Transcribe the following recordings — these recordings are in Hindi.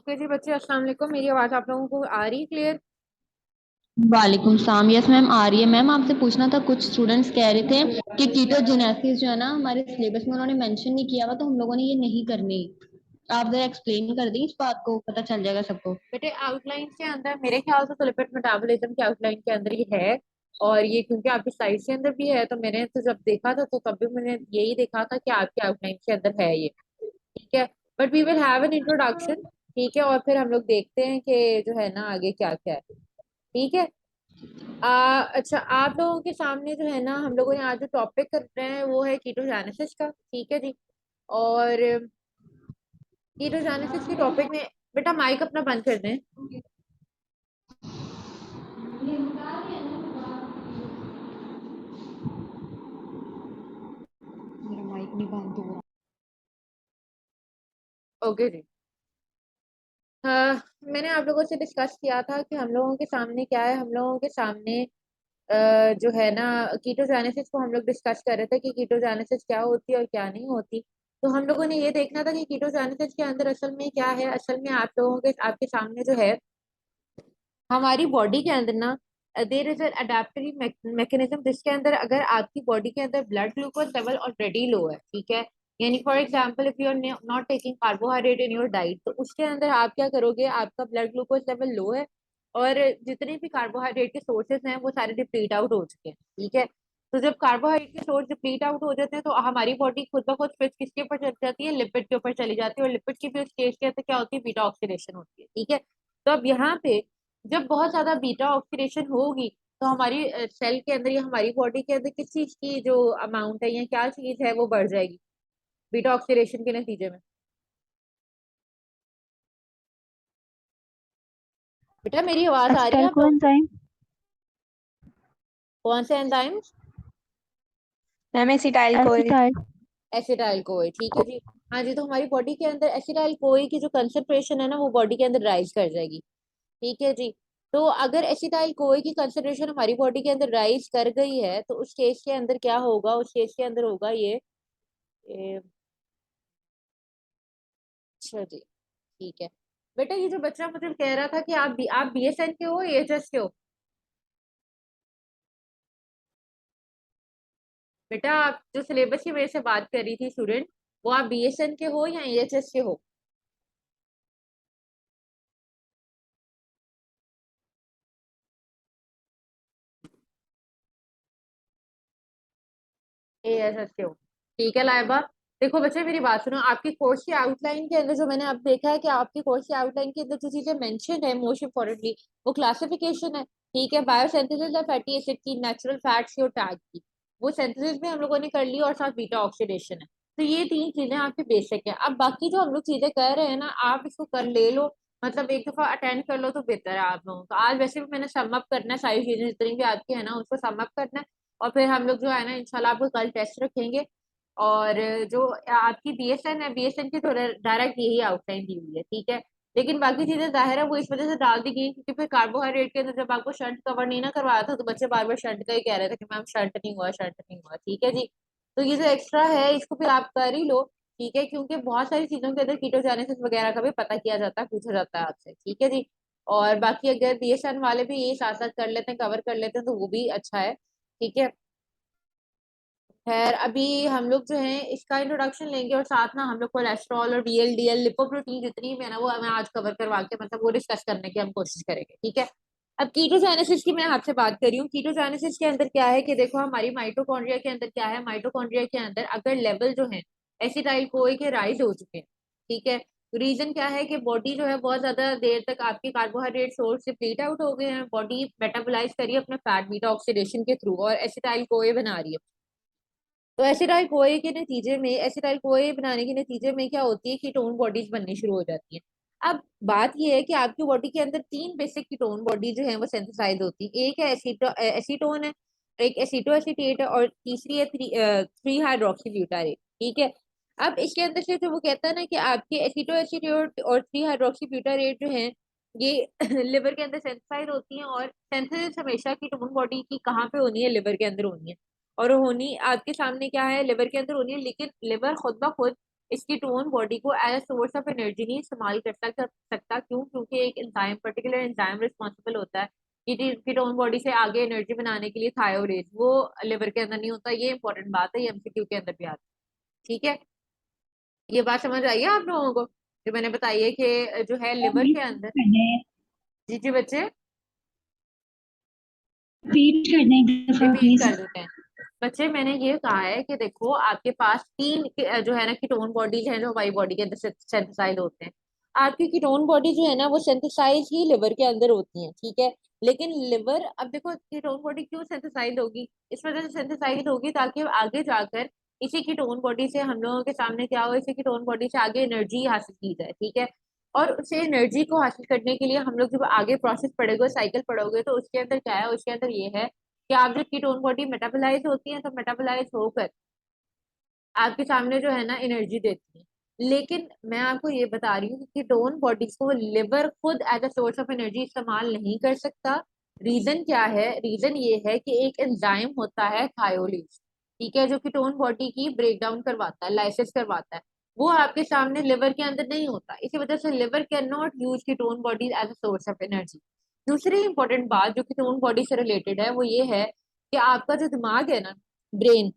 ओके जी बच्चे, अस्सलाम वालेकुम। मेरी आवाज़ आप लोगों को आ रही है क्लियर? वालेकुम सलाम। यस मैम, आ रही है। मैम आपसे पूछना था, कुछ स्टूडेंट्स कह रहे थे कि कीटोजेनेसिस जो है ना हमारे सिलेबस में उन्होंने मेंशन नहीं किया हुआ, तो हम लोगों ने ये नहीं करनी। आप जरा एक्सप्लेन कर दें, इस बात को पता चल जाएगा सबको। बेटे आउटलाइन के अंदर मेरे ख्याल से तो लिपिड मेटाबॉलिज्म के आउटलाइन के अंदर ये है। और ये क्योंकि आपकी साइड के अंदर भी है, तो मैंने तो जब देखा था तो तब भी मैंने यही देखा था कि आपके आउटलाइन के अंदर है ये। ठीक है। But we will have an introduction. ठीक है, और फिर हम लोग देखते हैं कि जो है ना आगे क्या क्या है। ठीक है। अच्छा, आप लोगों के सामने जो है ना हम लोगों ने आज जो टॉपिक कर रहे हैं वो है कीटोजेनेसिस का। ठीक है जी। और कीटोजेनेसिस के टॉपिक में बेटा माइक अपना बंद कर दें। मेरा माइक नहीं बंद हो रहा। ओके जी। मैंने आप लोगों से डिस्कस किया था कि हम लोगों के सामने क्या है। हम लोगों के सामने जो है ना कीटोजेनेसिस को हम लोग डिस्कस कर रहे थे कि कीटोजेनेसिस क्या होती है और क्या नहीं होती। तो हम लोगों ने ये देखना था कि कीटोजेनेसिस के अंदर असल में क्या है। असल में आप लोगों के आपके सामने जो है हमारी बॉडी के अंदर ना देर इज अडेप्टरी मैकेनिज्म, जिसके अंदर अगर आपकी बॉडी के अंदर blood glucose level already low है, ठीक है, यानी for example if you are not taking carbohydrate in your diet, तो उसके अंदर आप क्या करोगे, आपका ब्लड ग्लूकोज लेवल लो है और जितने भी कार्बोहाइड्रेट के सोर्सेज हैं वो सारे डिप्लीट आउट हो चुके हैं। ठीक है। तो जब कार्बोहाइड्रेट के सोर्स डिप्लीट आउट हो जाते हैं तो हमारी बॉडी खुद ब खुद फिर किसके ऊपर चली जाती है, लिपिड के ऊपर चली जाती है। और लिपिड की फिर स्टेज के अंदर क्या होती है, बीटा ऑक्सीडेशन होती है। ठीक है। तो अब यहाँ पे जब बहुत ज्यादा बीटा ऑक्सीडेशन होगी तो हमारी सेल के अंदर या हमारी बॉडी के अंदर किस चीज की जो अमाउंट है या क्या चीज है वो बढ़ जाएगी बीटा ऑक्सीडेशन के नतीजे में। बेटा मेरी आवाज आ रही है एसिटाइल आप लोगों को? कोएंजाइम। कौन से एंजाइम? मैम एसिटाइल कोई। एसिटाइल एसिटाइल कोई। ठीक है जी। हाँ जी, तो हमारी बॉडी के अंदर एसिटाइल कोई की जो कंसेंट्रेशन है ना वो बॉडी के अंदर राइज कर जाएगी। ठीक है जी। तो अगर एसिटाइल कोई की कंसेंट्रेशन हमारी बॉडी के अंदर राइज कर गई है तो उस स्टेज के अंदर क्या होगा, उस स्टेज के अंदर होगा ये अच्छा जी। ठीक है। बेटा ये जो बच्चा मुझे कह रहा था कि आप बीएसएन के हो, एएचएस के हो? बेटा आप जो सिलेबस की वजह से बात कर रही थी स्टूडेंट, वो आप बीएसएन के हो या एएचएस के हो? एएचएस के हो। ठीक है लाइबा। देखो बच्चे मेरी बात सुनो, आपकी कोर्स की आउटलाइन के अंदर जो मैंने अब देखा है कि आपकी कोर्स की आउटलाइन के अंदर जो चीजें मेंशन है मोस्ट इंपॉर्टेंटली वो क्लासिफिकेशन है। ठीक है, बायोसिंथेसिस ऑफ फैटी एसिड की, नेचुरल फैट्स की और टैग की, वो सिंथेसिस भी हम लोगों ने कर ली और साथ बीटा ऑक्सीडेशन है। तो ये तीन चीजें आपकी बेसिक है। अब बाकी जो हम लोग चीजें कर रहे हैं ना आप इसको कर ले लो, मतलब एक दफा अटेंड कर लो तो बेहतर है आप लोगों का। आज वैसे भी मैंने सम अप करना है सारी चीजें जितनी भी आपकी है ना उसको सम अप करना है। और फिर हम लोग जो है ना इंशाल्लाह आपको कल टेस्ट रखेंगे। और जो आपकी बीएसएन है, बीएसएन की तो डायरेक्ट यही आउटलाइन दी हुई है। ठीक है। लेकिन बाकी चीजें जाहिर है वो इस वजह से डाल दी गई क्योंकि फिर कार्बोहाइड्रेट के अंदर जब आपको शंट कवर नहीं ना करवाया था तो बच्चे बार बार शंट का ही कह रहे थे कि मैम शंट नहीं हुआ, शंट नहीं हुआ। ठीक है जी। तो ये जो एक्स्ट्रा है इसको फिर आप कर ही लो। ठीक है, क्योंकि बहुत सारी चीजों के अंदर कीटोजेनेसिस वगैरह का भी पता किया जाता है, पूछा जाता है आपसे। ठीक है जी। और बाकी अगर बीएसएन वाले भी ये साथ साथ कर लेते हैं, कवर कर लेते हैं तो वो भी अच्छा है। ठीक है। खैर अभी हम लोग जो है इसका इंट्रोडक्शन लेंगे और साथ ना हम लोग कोलेस्ट्रॉल और वीएलडीएल लिपोप्रोटीन जितनी भी है ना वो हमें आज कवर करवा के मतलब वो डिस्कस करने की हम कोशिश करेंगे। ठीक है। अब कीटोजेनेसिस की मैं आपसे बात कर रही हूँ। कीटोजेनेसिस के अंदर क्या है कि देखो हमारी माइटोकॉन्ड्रिया के अंदर क्या है, माइटोकॉन्ड्रिया के अंदर अगर लेवल जो है एसिटाइल कोई के राइज हो चुके हैं। ठीक है। रीजन क्या है कि बॉडी जो है बहुत ज्यादा देर तक आपके कार्बोहाइड्रेट सोर्स से प्लीट आउट हो गए हैं, बॉडी मेटाबोलाइज करिए अपना फैट बीटा ऑक्सीडेशन के थ्रू और एसिटाइल कोई बना रही है। तो एसिटाइल कोए के नतीजे में, एसिटाइल कोए बनाने के नतीजे में क्या होती है, कीटोन बॉडीज बननी शुरू हो जाती है। अब बात ये है कि आपकी बॉडी के अंदर तीन बेसिक कीटोन बॉडी जो है वो सिंथेसाइज होती है। एक है एसीटोन है, एक एसीटो एसीटेट है और तीसरी है थ्री हाइड्रोक्सी ब्यूटारेट। ठीक है। अब इसके अंदर से जो वो कहता है ना कि आपके एसीटो एसीटेट और थ्री हाइड्रोक्सी ब्यूटारेट जो है ये लिवर के अंदर सेंथेसाइज होती हैं। और सेंथेसिस हमेशा कीटोन बॉडी की कहाँ पे होनी है, लिवर के अंदर होनी है। और होनी आपके सामने क्या है, लिवर के अंदर होनी है। लेकिन लिवर खुद ब खुद इस कीटोन बॉडी को एज सोर्स ऑफ एनर्जी नहीं इस्तेमाल कर सकता। क्यों? क्योंकि एक एंजाइम, पर्टिकुलर एंजाइम रिस्पॉन्सिबल होता है कीटोन बॉडी से आगे एनर्जी बनाने के लिए, थायोरेज, वो लिवर के अंदर नहीं होता। ये इंपॉर्टेंट बात है, ये एमसीक्यू के अंदर भी आता है। ठीक है, ये बात समझ आई है आप लोगों को जो मैंने बताई है कि जो है लिवर के अंदर। जी जी बच्चे, रिपीट करने एक दफा रिपीट प्लीज। कर देते हैं। बच्चे मैंने ये कहा है कि देखो आपके पास तीन जो है ना कीटोन बॉडीज हैं जो हमारी बॉडी के अंदर सिंथेसाइज होते हैं। आपकी कीटोन बॉडी जो है ना वो सिंथेसाइज ही लिवर के अंदर होती हैं। ठीक है, लेकिन लिवर, अब देखो कीटोन बॉडी क्यों सिंथेसाइज होगी, इस वजह से सिंथेसाइज होगी ताकि आगे जाकर इसी कीटोन बॉडी से हम लोगों के सामने क्या हो, इसी कीटोन बॉडी से आगे एनर्जी हासिल की जाए। ठीक है, और उसे एनर्जी को हासिल करने के लिए हम लोग जब आगे प्रोसेस पढ़ोगे, साइकिल पढ़ोगे, तो उसके अंदर क्या है, उसके अंदर ये है कि आप जो कीटोन बॉडी मेटाबोलाइज होती है तो मेटाबोलाइज होकर आपके सामने जो है ना एनर्जी देती है। लेकिन मैं आपको ये बता रही हूँ कि कीटोन बॉडीज को लिवर खुद as a source of energy इस्तेमाल नहीं कर सकता। रीजन क्या है? रीजन ये है कि एक एंजाइम होता है थायोलेज, ठीक है, जो कीटोन बॉडी की ब्रेक डाउन करवाता है, लाइसिस करवाता है। वो आपके सामने लिवर के अंदर नहीं होता, इसी वजह से liver can not use ketone bodies as a source of energy. दूसरी इंपॉर्टेंट बात जो कीटोन बॉडी से रिलेटेड है वो ये है कि आपका जो दिमाग है ना, ब्रेन,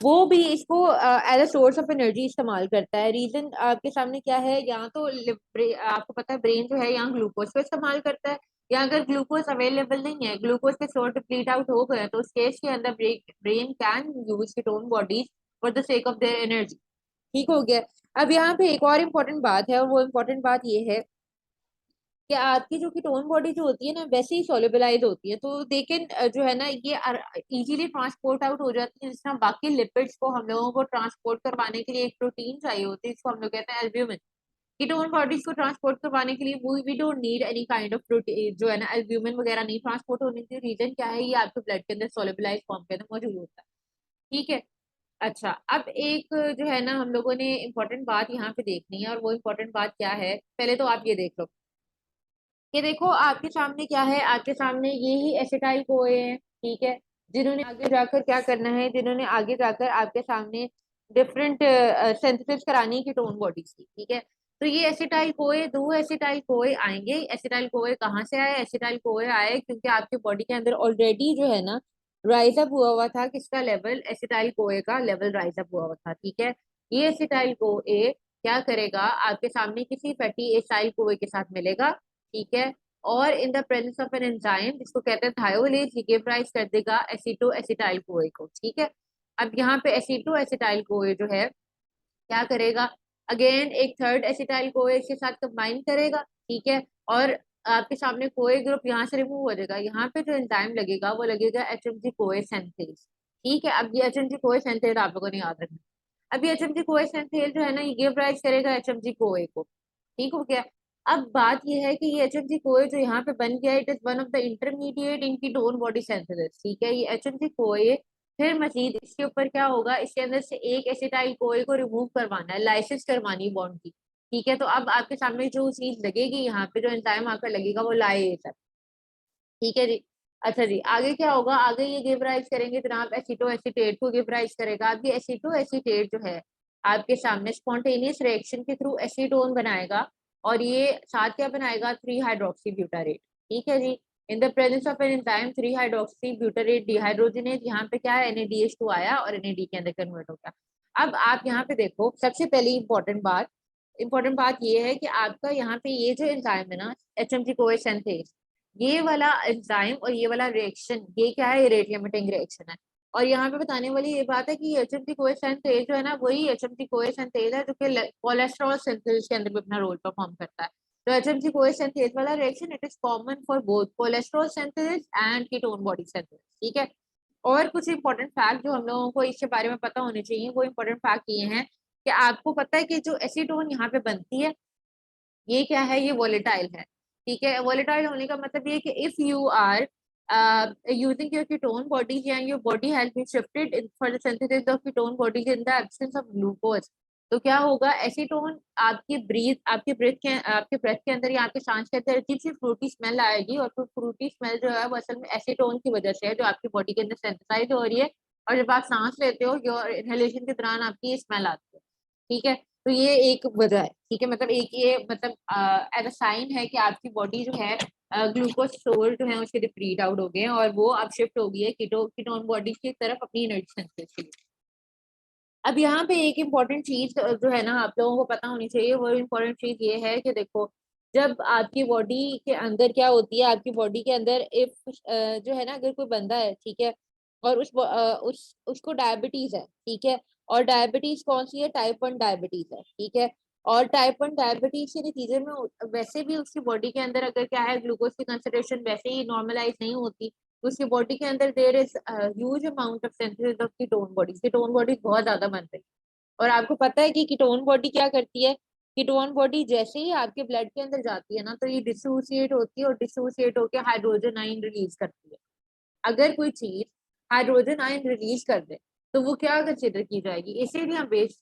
वो भी इसको as a source of energy इस्तेमाल करता है। रीजन आपके सामने क्या है, यहाँ तो आपको पता है ब्रेन जो है यहाँ ग्लूकोज को इस्तेमाल करता है, या अगर ग्लूकोज अवेलेबल नहीं है, ग्लूकोज के सोर्स डिप्लीट आउट हो गए, तो उस केस के अंदर brain can use ketone bodies for the sake of their energy. ठीक हो गया। अब यहाँ पे एक और इम्पोर्टेंट बात है, और वो इम्पोर्टेंट बात ये है कि आपकी जो कीटोन बॉडी जो होती है ना वैसे ही सोल्यूबलाइज होती है, तो लेकिन जो है ना ये इजीली ट्रांसपोर्ट आउट हो जाती है। जिस तरह बाकी लिपिड्स को हम लोगों को ट्रांसपोर्ट करवाने के लिए एक प्रोटीन चाहिए होती है, जिसको हम लोग कहते हैं एल्ब्यूमिन। कीटोन बॉडीज को ट्रांसपोर्ट करवाने के लिए we don't need any kind of protein, जो है ना एल्ब्यूमिन वगैरह नहीं ट्रांसपोर्ट होने के रीजन क्या है, ये आपके ब्लड के अंदर सोल्यूबलाइज फॉर्म के अंदर मौजूद होता है। ठीक है, अच्छा, अब एक जो है ना हम लोगों ने इम्पोर्टेंट बात यहाँ पे देखनी है, और वो इम्पोर्टेंट बात क्या है, पहले तो आप ये देख लो कि देखो आपके सामने क्या है, आपके सामने ये ही एसिटाइल कोए हैं। ठीक है, जिन्होंने आगे जाकर क्या करना है, जिन्होंने आगे जाकर आपके सामने डिफरेंट सिंथेसिस करानी है कीटोन बॉडीज की। ठीक है, तो ये एसिटाइल कोए, दो एसिटाइल कोए आएंगे। एसिटाइल कोए कहाँ से आए? एसिटाइल कोए आए क्योंकि आपकी बॉडी के अंदर ऑलरेडी जो है ना राइज अप हुआ था, किसका लेवल? एसिटाइल कोए का लेवल राइज अप हुआ था। ठीक है, ये एसिटाइल कोए क्या करेगा, आपके सामने किसी फैटी एसाइल कोए के साथ मिलेगा। ठीक है, और इन the presence of an enzyme जिसको कहते हैं थायोलेज, ये गिव राइज कर देगा एसीटो एसिटाइल कोए को। ठीक है, अब यहाँ पे एसीटो एसिटाइल कोए जो है क्या करेगा, अगेन एक थर्ड एसिटाइल कोए इसके साथ कंबाइन करेगा। ठीक है, और आपके सामने कोए ग्रुप यहाँ से रिमूव हो जाएगा। यहाँ पे जो एंजाइम लगेगा वो लगेगा एचएमजी कोए सिंथेज। ठीक है, अब ये एचएमजी कोए सिंथेज आप लोगों ने याद रखना। अब ये एचएमजी कोए सिंथेज जो है ना ये गिव राइज करेगा एचएमजी कोए को। ठीक हो गया। अब बात यह है कि ये एचएमजी कोए जो यहाँ पे बन गया, it is one of the intermediate in ketone body synthesis. ठीक है, ये एचएमजी कोए फिर मजीद इसके ऊपर क्या होगा, इसके अंदर से एक एसिटाइल कोए को रिमूव करवाना है, लाइसिस करवानी बॉन्ड की। ठीक है, तो अब आपके सामने जो चीज लगेगी यहाँ पे, जो एंजाइम आकर लगेगा वो लाइस है। ठीक है जी। अच्छा जी, आगे क्या होगा, आगे ये गिव राइज करेंगे जनाब एसीटो एसीटेट को गिव राइज करेगा। अब ये एसीटो एसीटेट जो है आपके सामने स्पॉन्टेनियस रिएक्शन के थ्रू एसीटोन बनाएगा, और ये साथ क्या बनाएगा, 3 हाइड्रोक्सी ब्यूटारेट। ठीक है जी, in the presence of an enzyme 3 hydroxy butyrate dehydrogenase, यहाँ पे क्या है NADH2 आया और NAD के अंदर कन्वर्ट हो गया। अब आप यहाँ पे देखो, सबसे पहली इंपॉर्टेंट बात ये है कि आपका यहाँ पे ये जो एंजाइम है ना HMG कोए सिंथेज, ये वाला एंजाइम और ये वाला रिएक्शन, ये क्या है, रेट लिमिटिंग रिएक्शन है। और यहाँ पे बताने वाली ये बात है कि एचएमजी कोए सिंथेज जो है ना वही एचएमजी कोए सिंथेज है जो कि कोलेस्ट्रॉल सिंथेज के अंदर भी अपना रोल परफॉर्म करता है। तो एचएमजी कोए सिंथेज वाला reaction it is common for both cholesterol synthesis and ketone body synthesis. ठीक है, और कुछ इंपॉर्टेंट फैक्ट जो हम लोगों को इसके बारे में पता होने चाहिए, वो इंपॉर्टेंट फैक्ट ये हैं कि आपको पता है कि जो एसीटोन यहाँ पे बनती है ये क्या है, ये वोलेटाइल है। ठीक है, वोलेटाइल होने का मतलब ये कि if you are using your ketone bodies and your body has been shifted for the synthesis of ketone bodies in the absence of glucose, तो क्या होगा, एसीटोन आपकी ब्रेथ के अंदर या आपके सांस के अंदर अजीब सी फ्रूटी स्मेल आएगी, और फिर फ्रूटी स्मेल जो है वो असल में एसीटोन की वजह से है जो आपकी बॉडी के अंदर सिंथेसाइज हो रही है, और जब आप सांस लेते हो योर इनहेलेशन के दौरान आपकी ये स्मेल आती है। ठीक है। तो ये एक वजह है, ठीक है, मतलब एक ये मतलब एज अ साइन है कि आपकी बॉडी जो है ग्लूकोज स्टोर जो है उसके डिप्लीट आउट हो गए हैं और वो अब शिफ्ट हो गई है कीटोन बॉडी की तरफ अपनी एनर्जी सिंथेसिस के लिए। अब यहाँ पे एक इम्पॉर्टेंट चीज जो है ना आप लोगों को पता होनी चाहिए, वो इम्पोर्टेंट चीज ये है कि देखो, जब आपकी बॉडी के अंदर क्या होती है, आपकी बॉडी के अंदर इफ जो है ना, अगर कोई बंदा है, ठीक है, और उसको डायबिटीज है, ठीक है, और डायबिटीज कौन सी है, टाइप 1 डायबिटीज है, ठीक है, और टाइप 1 डायबिटीज के नतीजे में वैसे भी उसकी बॉडी के अंदर अगर क्या है, ग्लूकोज की कंसंट्रेशन वैसे ही नॉर्मलाइज नहीं होती, तो उसकी बॉडी के अंदर there is huge amount of synthesis of ketone body बहुत ज्यादा बन रही है। और आपको पता है कि कीटोन बॉडी क्या करती है, कीटोन बॉडी जैसे ही आपके ब्लड के अंदर जाती है ना, तो ये डिसोसिएट होती है और डिसोसिएट होकर हाइड्रोजन आयन रिलीज करती है। अगर कोई चीज हाइड्रोजन आयन रिलीज कर दे तो वो क्या कंसिडर की जाएगी, एसिड या बेस?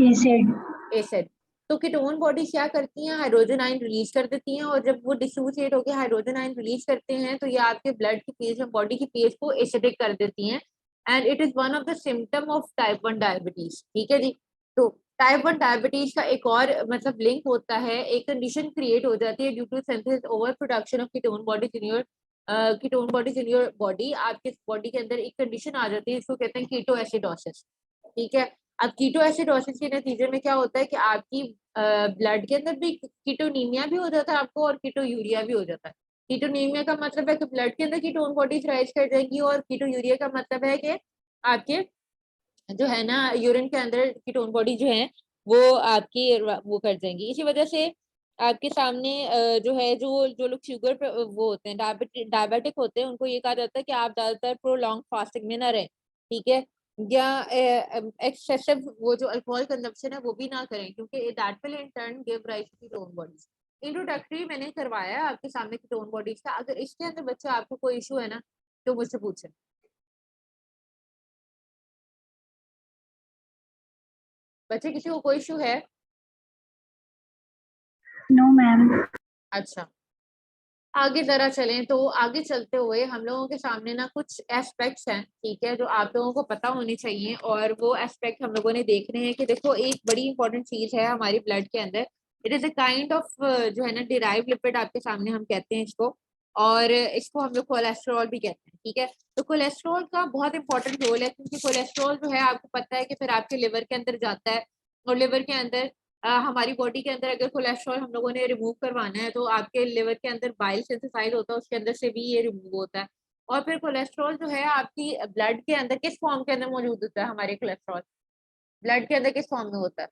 एसिड। एसिड। तो कीटोन बॉडी क्या करती हैं, हाइड्रोजन आयन रिलीज कर देती हैं, और जब वो डिसोसिएट होकर हाइड्रोजन आयन रिलीज करते हैं तो ये आपके ब्लड की पीएच में, बॉडी की पीएच को एसिडिक कर देती हैं, and it is one of the symptom of type 1 diabetes. ठीक है जी। तो टाइप 1 डायबिटीज का एक और मतलब लिंक होता है, एक कंडीशन क्रिएट हो जाती है due to synthesis over production of ketone body in your body. आपके बॉडी के अंदर एक कंडीशन आ जाती है, इसको कहते हैं कीटो एसिडोसिस। ठीक है। अब कीटो एसिडोसिस के नतीजे में क्या होता है कि आपकी ब्लड के अंदर भी कीटोनीमिया भी हो जाता है आपको, और कीटो यूरिया भी हो जाता है। कीटोनीमिया का मतलब है कि ब्लड के अंदर कीटोन बॉडीज राइज कर जाएंगी, और कीटो यूरिया का मतलब है कि आपके जो है ना यूरिन के अंदर कीटोन बॉडी जो है वो आपकी वो कर जाएंगी। इसी वजह से आपके सामने जो है, जो जो लोग शुगर पे वो होते हैं, डायबिटिक होते हैं, उनको ये कहा जाता है कि आप ज्यादातर प्रोलॉन्ग फास्टिंग में ना रहें, ठीक है, या एक्सेसिव वो जो अल्कोहल कंजप्शन है वो भी ना करें, क्योंकि that will in turn give rise to ketone bodies. Introductory मैंने करवाया है आपके सामने कीटोन बॉडीज का। अगर इसके अंदर बच्चा आपको कोई इशू है ना तो मुझसे पूछे। बच्चे किसी को कोई इशू है? No ma'am. अच्छा, आगे जरा चलें। तो आगे चलते हुए हम लोगों के सामने ना कुछ एस्पेक्ट्स हैं, ठीक है, जो आप लोगों को पता होने चाहिए, और वो एस्पेक्ट हम लोगों ने देखने हैं कि देखो, एक बड़ी इंपॉर्टेंट चीज है हमारी ब्लड के अंदर, it is a kind of जो है ना डिराइव लिपिड, आपके सामने हम कहते हैं इसको, और इसको हम लोग कोलेस्ट्रॉल भी कहते हैं, ठीक है। तो कोलेस्ट्रॉल का बहुत इंपॉर्टेंट रोल है, क्योंकि कोलेस्ट्रॉल जो है आपको पता है कि फिर आपके लिवर के अंदर जाता है, और लिवर के अंदर हमारी बॉडी के अंदर अगर कोलेस्ट्रॉल हम लोगों ने रिमूव करवाना है तो आपके लिवर के अंदर बाइल सिंथेसाइज होता है, उसके अंदर से भी ये रिमूव होता है। और फिर कोलेस्ट्रॉल जो है आपकी ब्लड के अंदर किस फॉर्म के अंदर मौजूद होता है, हमारे कोलेस्ट्रॉल ब्लड के अंदर किस फॉर्म में होता है?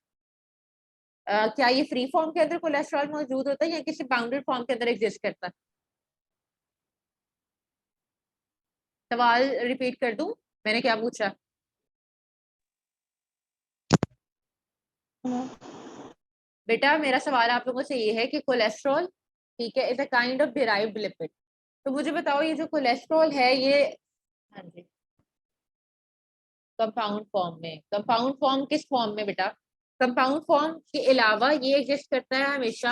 क्या ये फ्री फॉर्म के अंदर कोलेस्ट्रॉल मौजूद होता है या किसी बाउंडेड फॉर्म के अंदर एग्जिस्ट करता है? सवाल रिपीट कर दूं, मैंने क्या पूछा? बेटा मेरा सवाल आप लोगों से ये है कि कोलेस्ट्रॉल, ठीक है, is a kind of derived lipid. तो मुझे बताओ, ये जो कोलेस्ट्रॉल है ये, हाँ जी, कंपाउंड फॉर्म में। कंपाउंड फॉर्म किस फॉर्म में बेटा? कंपाउंड फॉर्म के अलावा ये एग्जिस्ट करता है हमेशा,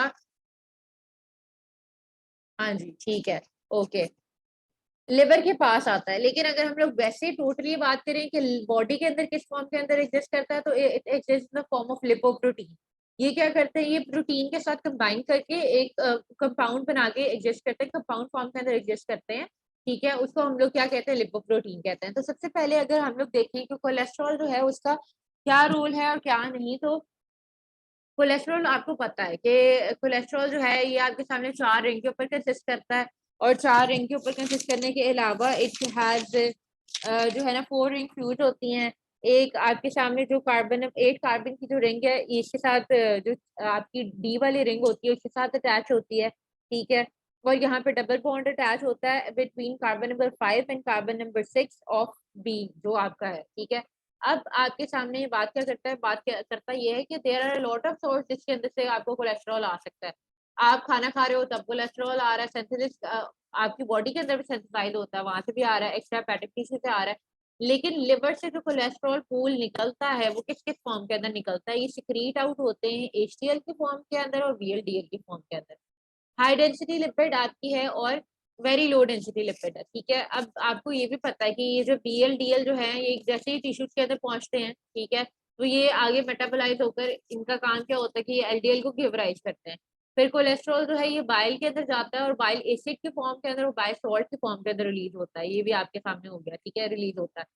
हाँ जी, ठीक है, ओके, लिवर के पास आता है। लेकिन अगर हम लोग वैसे टोटली बात करें कि बॉडी के अंदर किस फॉर्म के अंदर एग्जिस्ट करता है, तो it exist in the form of lipoprotein. ये क्या करते हैं, ये प्रोटीन के साथ कंबाइन करके एक कंपाउंड बना के एग्जिस्ट करते हैं, कंपाउंड फॉर्म के अंदर एग्जिस्ट करते हैं, ठीक है, उसको हम लोग क्या कहते हैं, लिपोप्रोटीन कहते हैं। तो सबसे पहले अगर हम लोग देखें कि कोलेस्ट्रॉल जो है उसका क्या रोल है और क्या नहीं, तो कोलेस्ट्रॉल आपको पता है कि कोलेस्ट्रॉल जो है ये आपके सामने 4 रिंग के ऊपर कंसिस्ट करता है, और 4 रिंग के ऊपर कंसिस्ट करने के अलावा इट हैज जो है ना 4 रिंग फ्यूज होती हैं। एक आपके सामने जो कार्बन 8 कार्बन की जो रिंग है इसके साथ जो आपकी डी वाली रिंग होती है उसके साथ अटैच होती है, ठीक है, और यहाँ पे डबल बॉन्ड अटैच होता है between carbon number 5 and carbon number 6 of B जो आपका है, ठीक है। अब आपके सामने ये बात क्या करता है, बात क्या करता है, ये है कि there are lot of source जिसके अंदर से आपको कोलेस्ट्रॉल आ सकता है। आप खाना खा रहे हो तब कोलेस्ट्रॉल आ रहा है, सिंथेसिस आपकी बॉडी के अंदर भी सिंथेसाइज होता है, वहां से भी आ रहा है, एक्स्ट्रा हेपेटिक टिश्यू से आ रहा है। लेकिन लिवर से जो कोलेस्ट्रॉल पूल निकलता है वो किस किस फॉर्म के अंदर निकलता है, ये सिक्रीट आउट होते हैं एचडीएल के फॉर्म के अंदर और वीएलडीएल के फॉर्म के अंदर। हाई डेंसिटी लिपिड आपकी है, और वेरी लो डेंसिटी लिपिड है, ठीक है। अब आपको ये भी पता है कि ये जो BL-DL जो है ये जैसे ही टिश्यूज के अंदर पहुंचते हैं, ठीक है, तो ये आगे मेटाबोलाइज होकर इनका काम क्या होता है कि ये LDL को गिव राइज करते हैं। फिर कोलेस्ट्रॉल जो है ये बाइल के अंदर जाता है और बाइल एसिड के फॉर्म के अंदर और बाइल सॉल्ट के फॉर्म के अंदर रिलीज होता है। ये भी आपके सामने हो गया, ठीक है, रिलीज होता है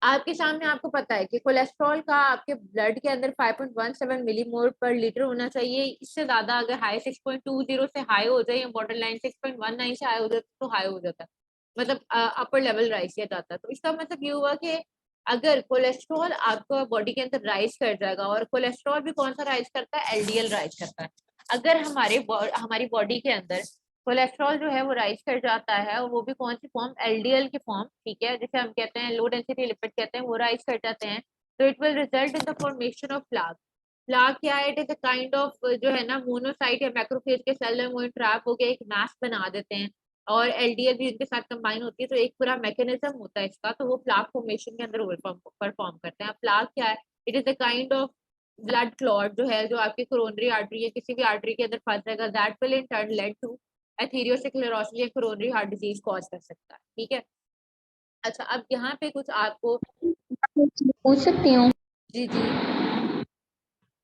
आपके सामने। आपको पता है कि कोलेस्ट्रॉल का आपके ब्लड के अंदर 5.17 मिलीमोल पर लीटर होना चाहिए। इससे ज्यादा अगर हाई 6.20 से हाई हो जाए या बॉर्डर लाइन 6.19 से हाई हो जाए तो हाई हो जाता है, मतलब अपर लेवल राइज किया जाता है। तो इसका मतलब ये हुआ कि अगर कोलेस्ट्रॉल आपको बॉडी के अंदर राइज कर जाएगा, और कोलेस्ट्रॉल भी कौन सा राइज करता है, LDL राइज करता है। अगर हमारी बॉडी के अंदर कोलेस्ट्रॉल जो है वो राइज कर जाता है, और वो भी कौन सी फॉर्म, LDL की फॉर्म, ठीक है, जिसे हम कहते हैं लो डेंसिटी लिपिड कहते हैं, वो राइज कर जाते हैं, तो it will result in the formation of plaque. Plaque क्या है, it is a kind of जो है ना मोनोसाइट या मैक्रोफेज के सेल में वो ट्रैप होकर एक मास बना देते हैं, और LDL भी इनके साथ कंबाइन होती है, तो एक पूरा मैकेनिज्म होता है इसका, तो वो प्लाक फॉर्मेशन के अंदर परफॉर्म करते हैं। प्लाक क्या है, it is a kind of blood clot जो है, जो आपकी कोरोनरी आर्टरी या किसी भी आर्टरी के अंदर फंस जाएगा, that will in turn lead to atherosclerosis या कोरोनरी हार्ट डिजीज कॉज कर सकता है, ठीक है। अच्छा, अब यहाँ पे कुछ आपको, पूछ सकती हूँ जी जी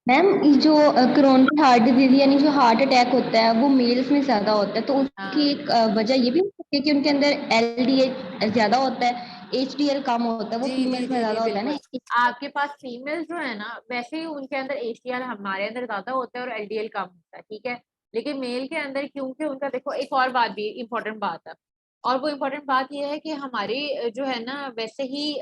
मैम, ये जो क्रोनिक हार्ट डिजीज यानी जो हार्ट अटैक होता है वो मेल्स में ज्यादा होता है, तो उसकी हाँ एक वजह ये भी हो सकती है कि उनके अंदर LDH ज्यादा होता है, HDL कम होता है, वो जी जी फीमेल्स में जी जी ज्यादा होता है बिल्कुल। ना। आपके पास फीमेल जो है ना, वैसे ही उनके अंदर HDL हमारे अंदर ज्यादा होता है और LDL कम होता है, ठीक है। लेकिन मेल के अंदर क्योंकि उनका, देखो एक और बात भी इम्पोर्टेंट बात है, और वो इम्पोर्टेंट बात ये है कि हमारी जो है ना, वैसे ही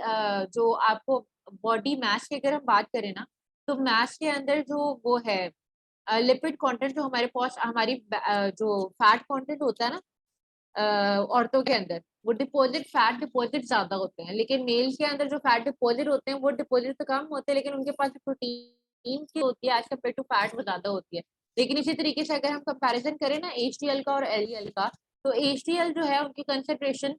जो आपको बॉडी मास की अगर हम बात करें ना, तो मास के अंदर जो वो है लिपिड कंटेंट जो हमारे पास, हमारी जो फैट कंटेंट होता है ना औरतों के अंदर, वो डिपॉजिट फैट डिपॉजिट ज्यादा होते हैं, लेकिन मेल के अंदर जो फैट डिपॉजिट होते हैं वो डिपॉजिट तो कम होते हैं, लेकिन उनके पास प्रोटीन की होती है एज कम्पेयर टू फैट वो ज्यादा होती है। लेकिन इसी तरीके से अगर हम कंपैरिजन करें ना HDL का और LDL का, तो HDL जो है उनकी कंसेंट्रेशन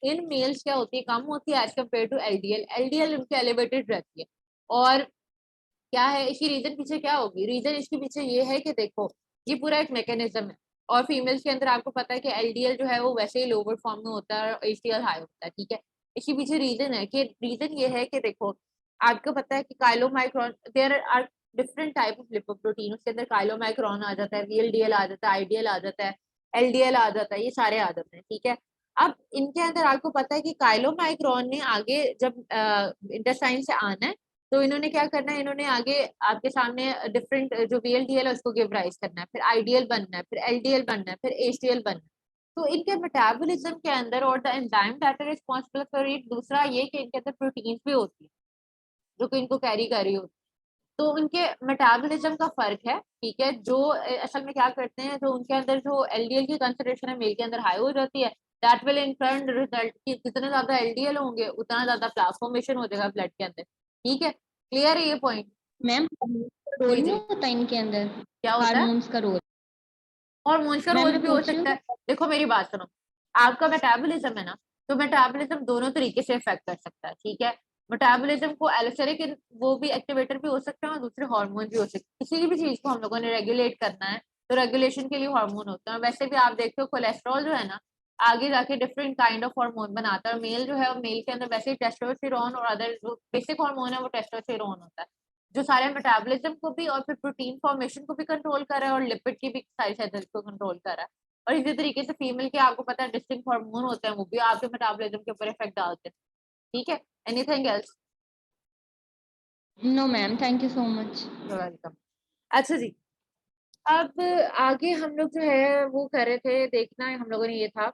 इन मेल्स क्या होती है, कम होती है as compare to LDL। LDL उनकी एलिवेटेड रहती है। और क्या है इसकी रीजन पीछे, क्या होगी रीजन इसके पीछे, ये है कि देखो ये पूरा एक मैकेनिज्म है, और फीमेल्स के अंदर आपको पता है कि LDL जो है वो वैसे ही लोअर फॉर्म में होता है और HDL हाई होता है, ठीक है। इसके पीछे रीजन है कि, रीजन ये है कि देखो आपको पता है कि chylomicron, there are different type of lipoprotein, उसके अंदर काइलोमाइक्रोन आ जाता है, VLDL आ जाता है, IDL आ जाता है, LDL आ जाता है, ये सारे आ जाते हैं, ठीक है। अब इनके अंदर आपको पता है कि काइलोमाइक्रोन ने आगे जब इंटेस्टाइन से आना है, तो इन्होंने क्या करना है, इन्होंने आगे आपके सामने डिफरेंट जो VLDL है उसको गिव राइज करना है, फिर IDL बनना है, फिर LDL बनना है, फिर HDL बनना है। तो इनके मेटाबॉलिज्म के अंदर और the enzyme that are responsible for it, दूसरा ये कि इनके अंदर प्रोटीन्स भी होती है जो कि इनको कैरी कर रही होती है। तो उनके मेटाबॉलिज्म का फर्क है, ठीक है। जो असल में क्या करते हैं, जो उनके अंदर जो LDL की कंसंट्रेशन है मेल के अंदर हाई हो जाती है, that will in turn result कि जितने ज्यादा LDL होंगे उतना ज्यादा प्लाक फॉर्मेशन हो जाएगा ब्लड के अंदर, ठीक है। क्लियर है ये पॉइंट? मैम रोल जी नहीं जी, होता इनके अंदर, क्या होता है? हार्मोन्स का रोल। हॉर्मोन्स का मैम रोल मैं भी हो पूछ रही सकता हूँ है। देखो मेरी बात सुनो, आपका मेटाबॉलिज्म है ना, तो मेटाबॉलिज्म दोनों तरीके से इफेक्ट कर सकता है, ठीक है। मेटाबॉलिज्म को एलोस्टेरिक वो भी एक्टिवेटर भी हो सकते हैं और दूसरे हार्मोन भी हो सकते हैं। किसी भी चीज को हम लोगों ने रेगुलेट करना है तो रेगुलेशन के लिए हार्मोन होता है। वैसे भी आप देखते हो कोलेस्ट्रॉल जो है ना, आगे जाके डिफरेंट काइंड ऑफ हार्मोन बनाता है। मेल जो है मेल के अंदर वैसे ही टेस्टोस्टेरोन और अदर जो बेसिक हार्मोन है वो टेस्टोस्टेरोन होता है, जो सारे मेटाबॉलिज्म को भी और फिर प्रोटीन फॉर्मेशन को भी कंट्रोल कर रहा है और लिपिड की भी सारी साइकिल को कंट्रोल कर रहा है। और इसी तरीके से फीमेल के आपको पता है डिस्टिंक्ट हार्मोन होते हैं, वो भी आपके मेटाबॉलिज्म के ऊपर इफेक्ट डालते हैं, ठीक है। Anything else? No ma'am, thank you so much. Welcome. अच्छा जी, अब आगे हम लोग जो है वो कर रहे थे, देखना है हम लोगों ने ये था,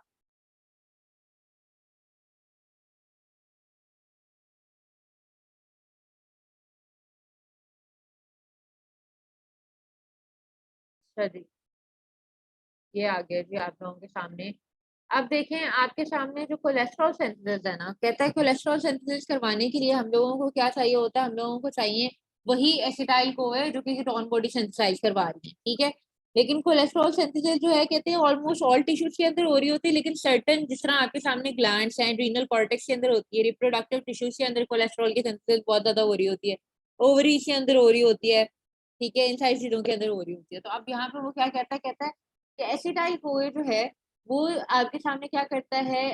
अच्छा जी, ये आ गया जी आप लोगों के सामने। अब देखें आपके सामने जो कोलेस्ट्रॉल सिंथेसिस है ना, कहता है कोलेस्ट्रॉल सिंथेसिस करवाने के लिए हम लोगों को क्या चाहिए होता है, हम लोगों को चाहिए वही एसिटाइल कोए जो कि कीटोन बॉडी सिंथेसाइज करवा रही है, ठीक है। लेकिन कोलेस्ट्रॉल सिंथेसिस जो है कहते हैं ऑलमोस्ट ऑल टिश्यूज के अंदर हो रही होती है, लेकिन सर्टेन जिस तरह आपके सामने ग्लैंड्स हैं, एड्रीनल कॉर्टेक्स के अंदर होती है, रिप्रोडक्टिव टिश्यूज के अंदर कोलेस्ट्रॉल की सिंथेसिस बहुत ज्यादा हो रही होती है, ओवरीज के अंदर हो रही होती है, ठीक है, इन सारी चीजों के अंदर हो रही होती है। तो अब यहाँ पे वो क्या कहता है, कहता है कि एसिटाइल कोए जो है वो आपके सामने क्या करता है,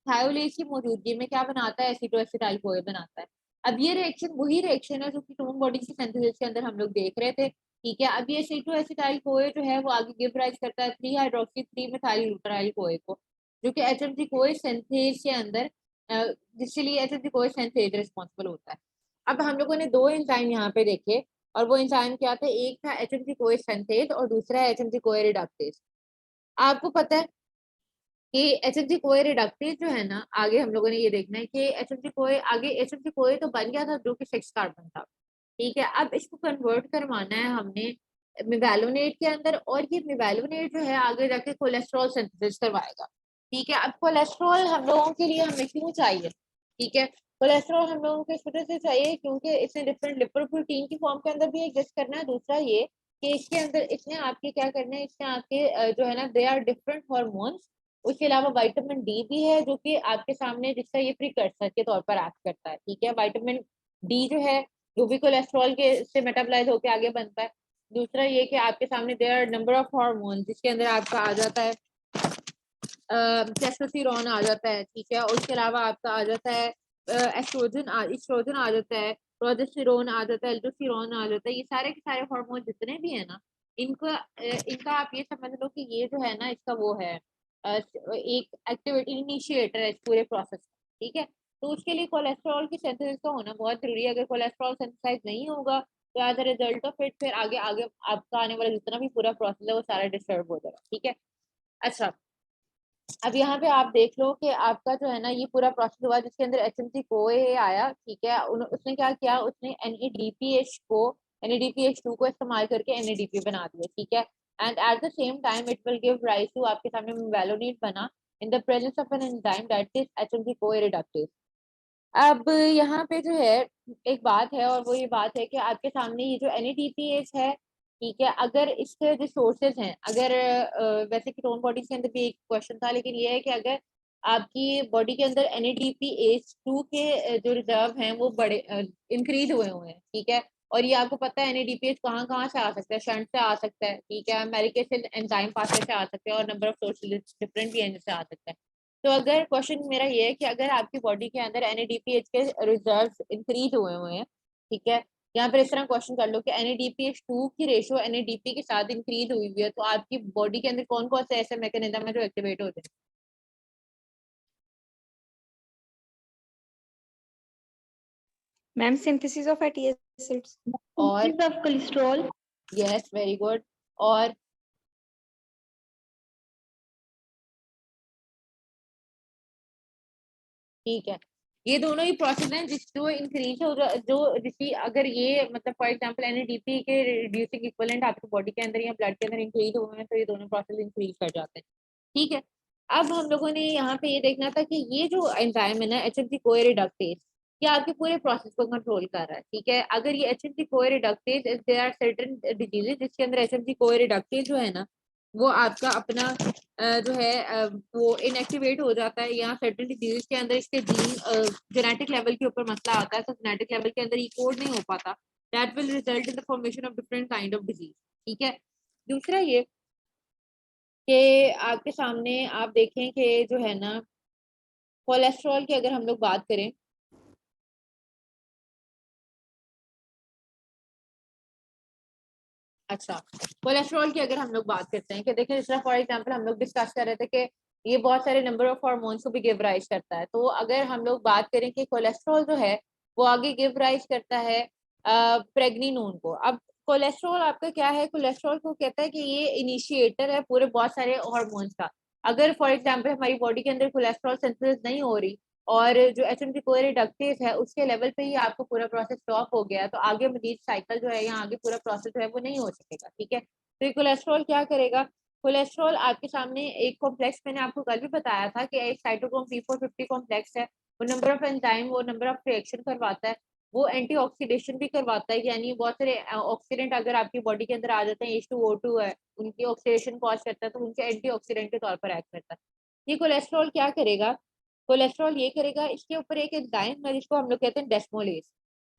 थायोलेज की मौजूदगी में क्या बनाता है, एसिटोएसिटाइल कोए बनाता है। अब ये रिएक्शन वही रिएक्शन है जो कीटोन बॉडी की सिंथेसिस के अंदर हम लोग देख रहे थे, ठीक है। अब ये एसिटोएसिटाइल कोए जो है वो आगे गिव राइज करता है 3 हाइड्रोक्सी 3 मिथाइल ग्लूटाराइल कोए को, जो कि एचएमजी कोए सिंथेज के अंदर जिसके लिए एचएमजी कोए सिंथेज रिस्पॉन्सिबल होता है। अब हम लोगों ने दो एंजाइम यहाँ पे देखे, और वो एंजाइम क्या थे, एक था एचएमजी कोए सिंथेज और दूसरा है एचएमजी कोए रिडक्टेज। आपको पता है कि एचएमजी कोए रिडक्टेज जो है ना, आगे हम लोगों ने ये देखना है कि एचएमजी कोए, आगे एचएमजी कोए तो बन गया था जो कि 6 कार्बन था, ठीक है। अब इसको कन्वर्ट करवाना है हमने मिवेलोनेट के अंदर, और ये मिवेलोनेट जो है आगे जाके कोलेस्ट्रॉल सिंथेसिस करवाएगा, ठीक है। अब कोलेस्ट्रॉल हम लोगों के लिए हमें क्यों चाहिए, ठीक है। कोलेस्ट्रॉल हम लोगों को इस वजह से चाहिए क्योंकि इसने डिफरेंट लिपोप्रोटीन की फॉर्म के अंदर भी एग्जिस्ट करना है। दूसरा ये कि इसके अंदर इसने आपके क्या करना है, इसने आपके जो है ना, दे आर डिफरेंट हॉर्मोन्स। उसके अलावा विटामिन डी भी है जो कि आपके सामने, जिसका ये प्रिकर्सर के तौर पर एक्ट करता है, ठीक है। विटामिन डी जो है जो भी कोलेस्ट्रॉल के से मेटाबोलाइज होकर आगे बनता है। दूसरा ये कि आपके सामने there are number of hormone, जिसके अंदर आपका आ जाता है टेस्टोस्टेरोन आ जाता है, ठीक है। और उसके अलावा आपका आ जाता है एस्ट्रोजन आ जाता है, प्रोजेस्टेरोन आ जाता है, एल्डोस्टेरोन आ जाता है। ये सारे के सारे हार्मोन जितने भी है ना, इनका इनका आप ये समझ लो कि ये जो है ना, इसका वो है एक एक्टिविटी इनिशिएटर है इस पूरे प्रोसेस का, ठीक है। तो उसके लिए कोलेस्ट्रॉल की सिंथेसिस का होना बहुत जरूरी है। अगर कोलेस्ट्रॉल सिंथेसाइज नहीं होगा तो as a result of it फिर आगे आगे आपका आने वाला जितना भी पूरा प्रोसेस है वो सारा डिस्टर्ब हो जाएगा, ठीक है। अच्छा, अब यहाँ पे आप देख लो कि आपका जो है ना ये पूरा प्रोसेस हुआ जिसके अंदर एचएमसी कोए आया, ठीक है। उसने क्या किया, उसने NADPH2 को इस्तेमाल करके NADP बना दिया, ठीक है। And at the same time it will give rise to, आपके सामने वेलोनिट बना in the presence of an enzyme that is HMG CoA reductase. अब यहाँ पे जो है एक बात है, और वो ये बात है कि आपके सामने ये जो NADPH है, ठीक है, अगर इसके जो सोर्सेज हैं, अगर वैसे कीटोन बॉडी के अंदर भी एक क्वेश्चन था, लेकिन ये है कि अगर आपकी बॉडी के अंदर NADPH2 के जो रिजर्व हैं वो बड़े इंक्रीज हुए हुए हैं, ठीक है। और ये आपको पता है NADPH कहाँ कहाँ से आ सकता है, शंट से आ सकता है, ठीक है, अमेरिकेशन एंजाइम पाथवे से आ सकते हैं, और नंबर ऑफ सोर्सेज डिफरेंट भी से आ सकता है। तो अगर क्वेश्चन मेरा ये है कि अगर आपकी बॉडी के अंदर NADPH के रिजर्व इंक्रीज हुए हुए हैं, ठीक है, यहाँ पर इस तरह क्वेश्चन कर लो कि NADPH2 की रेशियो NADP के साथ इंक्रीज हुई हुई है, तो आपकी बॉडी के अंदर कौन कौन से ऐसे मैकेनिज्म है जो एक्टिवेट होते हैं। Ma'am synthesis of fatty acids. और of cholesterol. Yes, very good. और ठीक है, ये दोनों ही प्रोसेस हैं जिस जो इंक्रीज हो जो जिसकी अगर ये मतलब फॉर एग्जांपल NADP के रिड्यूसिंग इक्विवेलेंट आपकी बॉडी के अंदर या ब्लड के अंदर इंक्रीज हुए हैं, तो ये दोनों प्रोसेस इंक्रीज कर जाते हैं, ठीक है। अब हम लोगों ने यहाँ पे ये देखना था कि ये जो एंजाइम है ना, HMG कोए रिडक्टेज, ये आपके पूरे प्रोसेस को कंट्रोल कर रहा है, ठीक है। अगर ये HMG CoA reductase, there are certain diseases जिसके अंदर HMG कोए रिडक्टेज जो है ना, वो आपका अपना जो है वो इनएक्टिवेट हो जाता है, या सर्टेन डिजीज के अंदर इसके जीन जेनेटिक लेवल के ऊपर मसला आता है, तो जेनेटिक लेवल के अंदर ये कोड नहीं हो पाता, that will result in the formation of different kind of disease, ठीक है। दूसरा ये कि आपके सामने आप देखें कि जो है ना, कोलेस्ट्रॉल की अगर हम लोग बात करें, अच्छा, कोलेस्ट्रॉल की अगर हम लोग बात करते हैं कि देखिए, जिस तरह फॉर एग्जांपल हम लोग डिस्कस कर रहे थे कि ये बहुत सारे नंबर ऑफ हार्मोन्स को भी गिव राइज करता है, तो अगर हम लोग बात करें कि कोलेस्ट्रॉल जो है वो आगे गिव राइज करता है प्रेग्निनोन को। अब कोलेस्ट्रॉल आपका क्या है, कोलेस्ट्रॉल को कहता है कि ये इनिशिएटर है पूरे बहुत सारे हार्मोन्स का। अगर फॉर एग्जाम्पल हमारी बॉडी के अंदर कोलेस्ट्रॉल सिंथेसिस नहीं हो रही, और जो HMG कोए रिडक्टेज है उसके लेवल पे ही आपको पूरा प्रोसेस स्टॉप हो गया, तो आगे मजीद साइकिल जो है, या आगे पूरा प्रोसेस जो है वो नहीं हो सकेगा, ठीक है। तो ये कोलेस्ट्रॉल क्या करेगा, कोलेस्ट्रॉल आपके सामने एक कॉम्प्लेक्स, मैंने आपको कल भी बताया था कि एक साइटोक्रोम P450 कॉम्प्लेक्स है, वो नंबर ऑफ एंजाइम, वो नंबर ऑफ रिएक्शन करवाता है, वो एंटीऑक्सीडेशन भी करवाता है, यानी बहुत सारे ऑक्सीडेंट अगर आपकी बॉडी के अंदर आ जाते हैं, H2O2 है, उनकी ऑक्सीडेशन कॉज करता है, तो उनके एंटीऑक्सीडेंट के तौर पर एक्ट करता है। ये कोलेस्ट्रॉल क्या करेगा, कोलेस्ट्रॉल ये करेगा, इसके ऊपर एक एंजाइम है जिसको हम लोग कहते हैं डेस्मोलेज,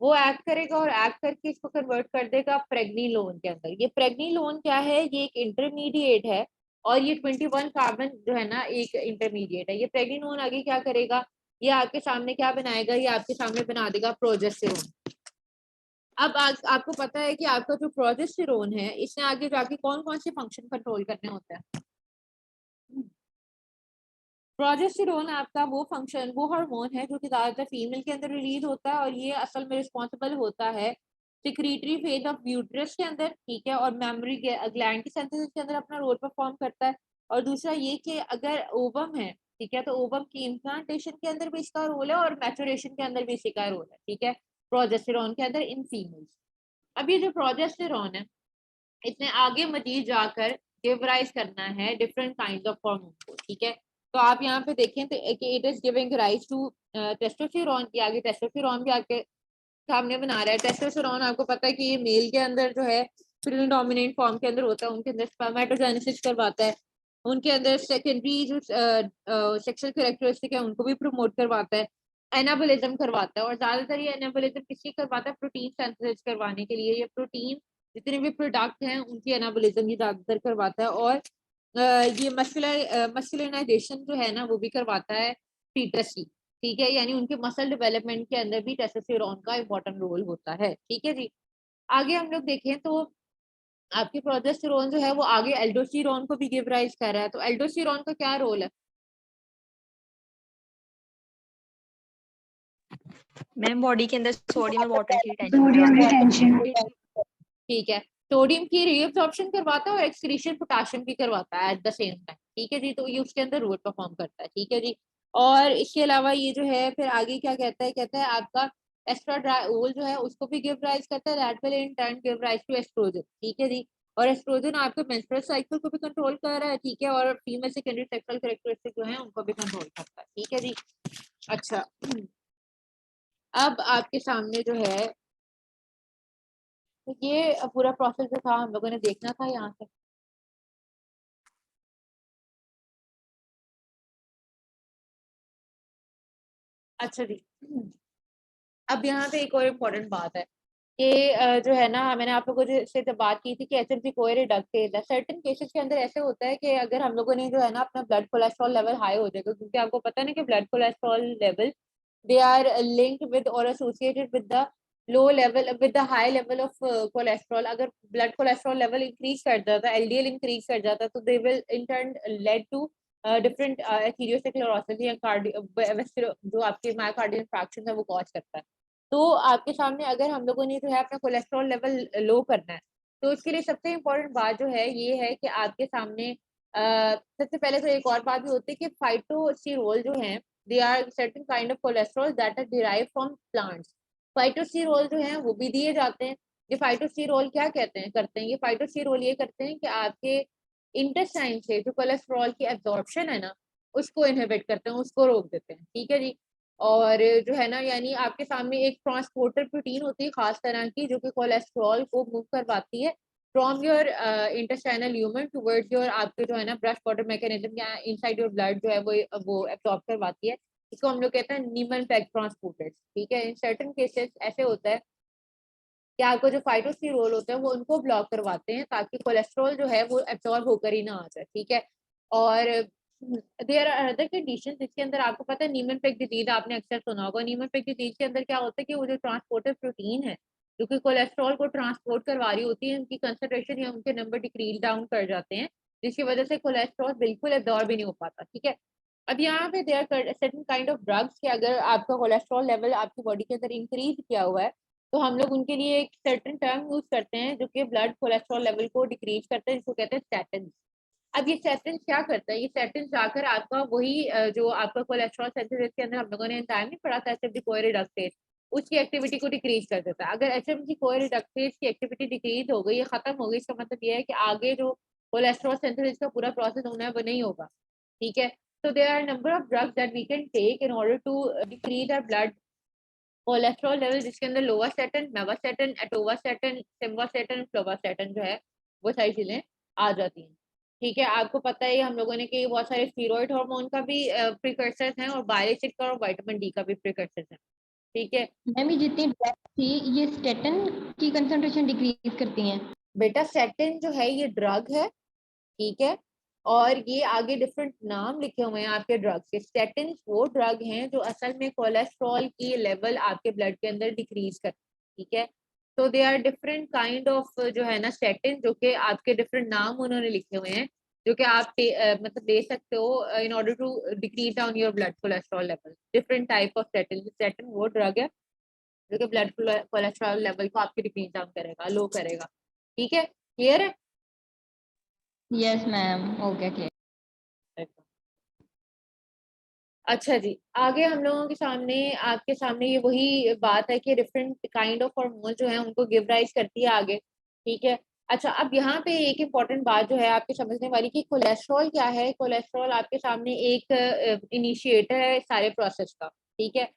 वो एक्ट करेगा और एक्ट करके इसको कन्वर्ट कर देगा प्रेग्निलोन के अंदर। ये प्रेग्निलोन क्या है, ये एक इंटरमीडिएट है और ये 21 कार्बन जो है ना एक इंटरमीडिएट है। ये प्रेग्नेनोन आगे क्या करेगा, ये आपके सामने क्या बनाएगा, ये आपके सामने बना देगा प्रोजेस्टेरोन। अब आपको पता है कि आपका जो प्रोजेस्टेरोन है इसने आगे जाके कौन कौन से फंक्शन कंट्रोल करने होते हैं। प्रोजेस्टेरोन आपका वो फंक्शन, वो हार्मोन है जो कि ज्यादातर फीमेल के अंदर रिलीज होता है और ये असल में रिस्पॉन्सिबल होता है सिक्रीटरी फेज ऑफ यूट्रस के अंदर, ठीक है, और मेमोरी ग्लैंड की सिंथेसिस के अंदर अपना रोल परफॉर्म करता है। और दूसरा ये कि अगर ओवम है, ठीक है, तो ओवम की इम्प्लांटेशन के अंदर भी इसका रोल है और मैचुरेशन के अंदर भी इसी का रोल है, ठीक है, प्रोजेस्टेरोन के अंदर इन फीमेल्स। अब ये जो प्रोजेस्टेरोन है इसने आगे मजीद जाकर गिव राइज करना है डिफरेंट काइंड ऑफ हार्मोन को, ठीक है। तो आप यहाँ पे देखें तो it is giving rise to testosterone की, आगे टेस्टोस्टेरोन भी आके सामने बना रहा है। टेस्टोस्टेरोन आपको पता है कि ये मेल के अंदर जो है प्रीडोमिनेंट फॉर्म के अंदर होता है, उनके अंदर स्पर्मेटोजेनेसिस करवाता है, उनके अंदर सेकेंडरी जो सेक्सुअल कैरेक्टरिस्टिक है उनको भी प्रमोट करवाता है, एनाबोलिज्म करवाता है। और ज्यादातर ये एनाबोलिज्म किसकी करवाता है, प्रोटीन सिंथेसिस करवाने के लिए। ये प्रोटीन जितने भी प्रोडक्ट हैं उनकी एनाबोलिज्म ये ज्यादातर करवाता है। और ये मस्कुलिनाइजेशन जो है ना वो भी करवाता है फीटस की, ठीक है, यानी उनके मसल डेवलपमेंट के अंदर भी टेस्टोस्टेरोन का इंपॉर्टेंट रोल होता है, ठीक है जी। आगे हम लोग देखें तो आपके प्रोजेस्टेरोन जो है वो आगे एल्डोस्टेरोन को भी गिव राइज कर रहा है। तो एल्डोस्टेरोन का क्या रोल है? मैम बॉडी के अंदर सोडियम और वाटर की सोडियम टेंशन। रिटेंशन। ठीक है, सोडियम की रीअब्जॉर्प्शन करवाता है और एक्सक्रीशन पोटेशियम भी करवाता है एट द सेम टाइम, ठीक है जी। तो ये उसके अंदर रोल परफॉर्म करता है, ठीक है जी। और इसके अलावा ये जो है फिर आगे क्या कहता है, कहता है आपका एस्ट्राडायोल जो है उसको भी गिव राइज करता है, that will in turn give rise to estrogen, ठीक है जी। और एस्ट्रोजन आपके मेंस्ट्रुअल साइकिल को भी कंट्रोल कर रहा है, ठीक है, और फीमेल सेकेंडरी सेक्सुअल कैरेक्टरिस्टिक जो है उनको भी कंट्रोल करता है, ठीक है जी। अच्छा, अब आपके सामने जो है तो ये पूरा प्रोसेस जो था हम लोगों ने देखना था यहाँ से। अच्छा जी, अब यहाँ पे एक और इम्पोर्टेंट बात है कि जो है ना मैंने आप लोगों से जब बात की थी कि एचएमजी कोई रिडक्टेज है, सर्टेन केसेस के अंदर ऐसे होता है कि अगर हम लोगों ने जो है ना अपना ब्लड कोलेस्ट्रॉल लेवल हाई हो जाएगा, क्योंकि आपको पता नहीं कि blood cholesterol level they are linked with और associated with the low level with the high level of cholesterol. अगर ब्लड कोलेस्ट्रॉल लेवल इंक्रीज कर जाता है, एलडीएल इंक्रीज कर जाता है, तो they will in turn lead to different atherosclerosis या जो आपके मायोकार्डियल इंफार्क्शन है वो कॉज करता है। तो आपके सामने अगर हम लोगों ने जो है अपना कोलेस्ट्रॉल लेवल लो करना है तो उसके लिए सबसे इम्पोर्टेंट बात जो है ये है कि आपके सामने सबसे पहले तो एक और बात भी होती है कि फाइटोस्टेरोल जो है they are certain kind of cholesterol that are derive from plants. Phytosterol जो है वो भी दिए जाते हैं। ये फाइटोस्टेरोल क्या कहते हैं करते हैं, ये फाइटोस्टेरोल ये करते हैं कि आपके इंटेस्टाइन से जो कोलेस्ट्रॉल की एब्जॉर्प्शन है ना उसको इनहिबिट करते हैं, उसको रोक देते हैं, ठीक है जी। और जो है ना यानी आपके सामने एक ट्रांसपोर्टर प्रोटीन होती है खास तरह की जो कि कोलेस्ट्रॉल को मूव करवाती है from your intestinal lumen towards your आपके जो है ना ब्रश वाटर मैकेनिज्म या इनसाइड योर ब्लड जो है वो एब्जॉर्ब करवाती है। इसको हम लोग कहते हैं नीमन पैक ट्रांसपोर्टर्स, ठीक है। इन सर्टेन केसेस ऐसे होता है कि आपको जो फाइटोस्टेरोल होता है वो उनको ब्लॉक करवाते हैं ताकि कोलेस्ट्रॉल जो है वो एब्जॉर्ब होकर ही ना आ जाए, ठीक है। और देयर आर अदर कंडीशन जिसके अंदर आपको पता है नीमन-पेग डिजीज आपने अक्सर सुना होगा। नीमन-पेग डिजीज के अंदर क्या होता है कि वो जो ट्रांसपोर्टर प्रोटीन है जो कि कोलेस्ट्रॉल को ट्रांसपोर्ट करवा रही होती है, उनकी कंसंट्रेशन या उनके नंबर डिक्रीज डाउन कर जाते हैं जिसकी वजह से कोलेस्ट्रॉल बिल्कुल एब्जॉर्ब ही नहीं हो पाता, ठीक है। अब यहाँ पे there certain kind of drugs कि अगर आपका कोलेस्ट्रॉल लेवल आपकी बॉडी के अंदर इंक्रीज किया हुआ है तो हम लोग उनके लिए एक सर्टेन टर्म यूज करते हैं जो कि ब्लड कोलेस्ट्रॉल लेवल को डिक्रीज करते हैं, जिसको कहते हैं स्टैटिन। अब ये स्टैटिन क्या करता है, ये स्टैटिन जाकर आपका वही जो आपका कोलेस्ट्रॉल सिंथेसिस के अंदर हम लोगों ने एंजाइम नहीं पढ़ा था एचएमजी कोई रिडक्टेज, उसकी एक्टिविटी को डिक्रीज कर देता है। अगर एचएमजी कोई रिडक्टेज की एक्टिविटी डिक्रीज हो गई या खत्म हो गई, इसका मतलब ये है कि आगे जो कोलेस्ट्रॉल सिंथेसिस का पूरा प्रोसेस होना है वो नहीं होगा, ठीक है। So there are a number of drugs that we can take in order to decrease our blood cholesterol level, जिसके अंदर लोवास्टैटिन, मेवास्टैटिन, एटोवास्टैटिन, सिम्वास्टैटिन, फ्लोवास्टैटिन जो है वो सारी चीजें आ जाती हैं, ठीक है। आपको पता है हम लोगों ने कि बहुत सारे स्टीरॉयड हार्मोन का भी प्रिकर्सर्स हैं और बायलिसिक का और विटामिन डी का भी प्रिकर्सर्स हैं, ठीक है। मैम ये जितनी ड्रग्स थी ये स्टेटन की कंसंट्रेशन डिक्रीज करती हैं? बेटा स्टैटिन जो है ये ड्रग है, ठीक है, और ये आगे डिफरेंट नाम लिखे हुए हैं आपके ड्रग के। स्टेटिन वो ड्रग हैं जो असल में कोलेस्ट्रॉल की लेवल आपके ब्लड के अंदर डिक्रीज करते हैं, ठीक है। तो they are different kind of जो है ना स्टेटिन, जो कि आपके डिफरेंट नाम उन्होंने लिखे हुए हैं, जो कि आप मतलब ले सकते हो in order to decrease down your blood cholesterol level. Different type of statin. Statin वो ड्रग है जो कि ब्लड कोलेस्ट्रॉल लेवल को आपके डिक्रीज डाउन करेगा, लो करेगा, ठीक है। क्लियर है? यस मैम, हो गया क्लियर। अच्छा जी, आगे हम लोगों के सामने आपके सामने ये वही बात है कि डिफरेंट काइंड ऑफ हार्मोन जो है उनको गिव राइज करती है आगे, ठीक है। अच्छा, अब यहाँ पे एक इम्पॉर्टेंट बात जो है आपके समझने वाली कि कोलेस्ट्रॉल क्या है। कोलेस्ट्रॉल आपके सामने एक इनिशिएटर है सारे प्रोसेस का, ठीक है।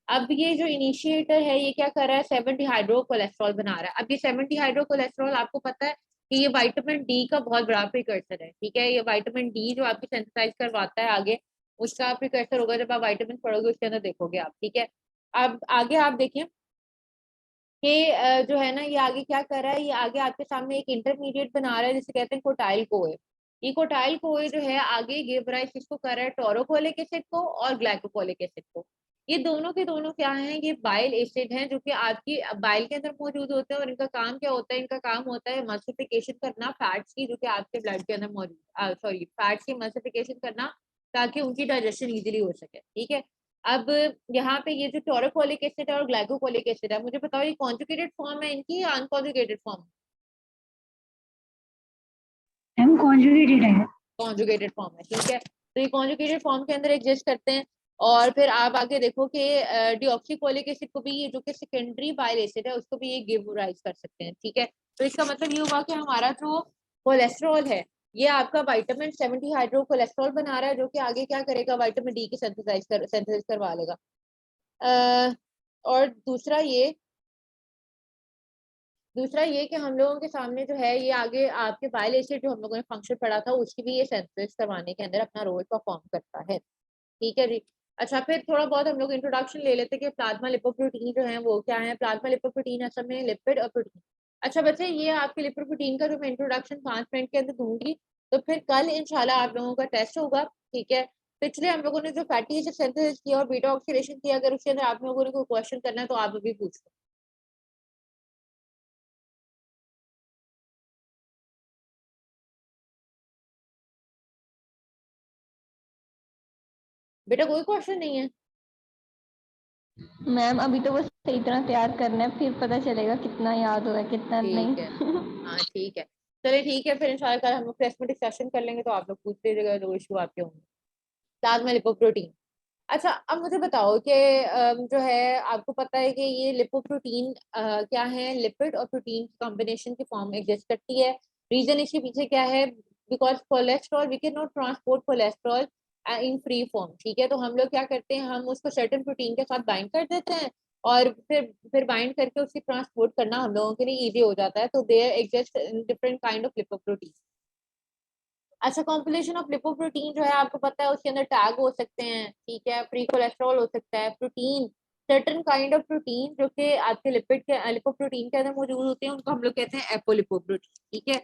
अब ये जो इनिशिएटर है ये क्या कर रहा है, 7 डिहाइड्रो कोलेस्ट्रॉल बना रहा है। अब ये 7 डिहाइड्रो कोलेस्ट्रॉल आपको पता है कि ये विटामिन डी का बहुत बड़ा प्रिकर्सर है, ठीक है। ये विटामिन डी जो आपकी सेंसिटाइज करवाता है आगे, उसका प्रिकर्सर होगा जब आप विटामिन पढ़ोगे उसके अंदर देखोगे आप, ठीक है। अब आगे आप देखिए कि जो है ना ये आगे क्या कर रहा है, ये आगे आपके सामने एक इंटरमीडिएट बना रहा है जिसे कहते हैं कोटाइल कोए। ये कोटाइल कोए जो है आगे गिव राइज किसको कर रहा है, टोरोकोलिक एसिड को और ग्लाइकोकोलिक एसिड को। ये दोनों के दोनों क्या हैं, ये बाइल एसिड हैं जो कि आपकी बाइल के अंदर मौजूद होते हैं। और इनका काम क्या होता है, इनका काम होता है मल्सिफिकेशन करना फैट्स की, जो कि आपके ब्लड के अंदर मौजूद, सॉरी, फैट्स की मल्सिफिकेशन करना ताकि उनकी डाइजेशन इजीली हो सके, ठीक है। अब यहाँ पे ये जो टोरोकोलिक एसिड है और ग्लाइकोकोलिक एसिड है, मुझे बताओ ये कॉन्जुगेटेड फॉर्म है इनकी या अनकॉन्जुगेटेड फॉर्म? मैम कॉन्जुगेटेड है। कॉन्जुगेटेड फॉर्म है, ठीक है। तो ये कॉन्जुगेटेड फॉर्म के अंदर एग्जिस्ट करते हैं। और फिर आप आगे देखो कि डिऑक्सीकोलिक एसिड को भी, ये जो कि सेकेंडरी बाइल एसिड है, उसको भी ये गिव राइज कर सकते हैं, ठीक है। तो इसका मतलब ये हुआ कि हमारा जो कोलेस्ट्रॉल है ये आपका विटामिन 70 हाइड्रो कोलेस्ट्रॉल बना रहा है, जो कि आगे क्या करेगा, विटामिन डी की सिंथेसाइज करवा लेगा। और दूसरा ये कि हम लोगों के सामने जो है ये आगे आपके बाइल एसिड जो हम लोगों ने फंक्शन पढ़ा था उसकी भी ये सिंथेसिस करवाने के अंदर अपना रोल परफॉर्म करता है, ठीक है जी। अच्छा, फिर थोड़ा बहुत हम लोग इंट्रोडक्शन ले लेते हैं कि प्लाज्मा लिपोप्रोटीन जो है वो क्या है। प्लाज्मा लिपोप्रोटीन असल में लिपिड और प्रोटीन। अच्छा बच्चे, ये आपके लिपोप्रोटीन का जो मैं इंट्रोडक्शन 5 मिनट के अंदर दूंगी, तो फिर कल इंशाल्लाह आप लोगों का टेस्ट होगा, ठीक है। पिछले हम लोगों ने जो फैटी एसिड सिंथेसिस किया और बीटा ऑक्सीडेशन किया, अगर उसके अंदर आप लोगों ने कोई क्वेश्चन करना है तो आप अभी पूछ लो। बेटा कोई क्वेश्चन नहीं है? मैम अभी तो बस सही तरह तैयार करना है, फिर पता चलेगा कितना याद हुआ है कितना ठीक है, नहीं। हाँ ठीक है। चलिए ठीक है, फिर इंशाल्लाह कल हम लोग टेस्ट में डिस्कशन कर लेंगे तो आप लोग पूछ लीजिएगा जो इशू आपके होंगे। Plasma lipoprotein. अच्छा, अब मुझे बताओ कि जो है आपको पता है कि ये लिपोप्रोटीन क्या है, लिपिड और प्रोटीन कॉम्बिनेशन की फॉर्म एग्जिस्ट करती है। रीजन इसके पीछे क्या है, because cholesterol, we can not transport cholesterol in free form, ठीक है। तो हम लोग क्या करते हैं, हम उसको सर्टेन प्रोटीन के साथ बाइंड कर देते हैं और फिर बाइंड करके उसकी ट्रांसपोर्ट करना हम लोगों के लिए इजी हो जाता है। तो there exist different kind of lipoprotein. अच्छा, कॉम्पिलेशन ऑफ लिपोप्रोटीन जो है आपको पता है उसके अंदर टैग हो सकते हैं, ठीक है। फ्री कोलेस्ट्रॉल हो सकता है, protein, certain kind of protein जो कि आपके लिपिड के लिपोप्रोटीन के अंदर मौजूद होते हैं उनको हम लोग कहते हैं एपोलिपोप्रोटीन, ठीक है।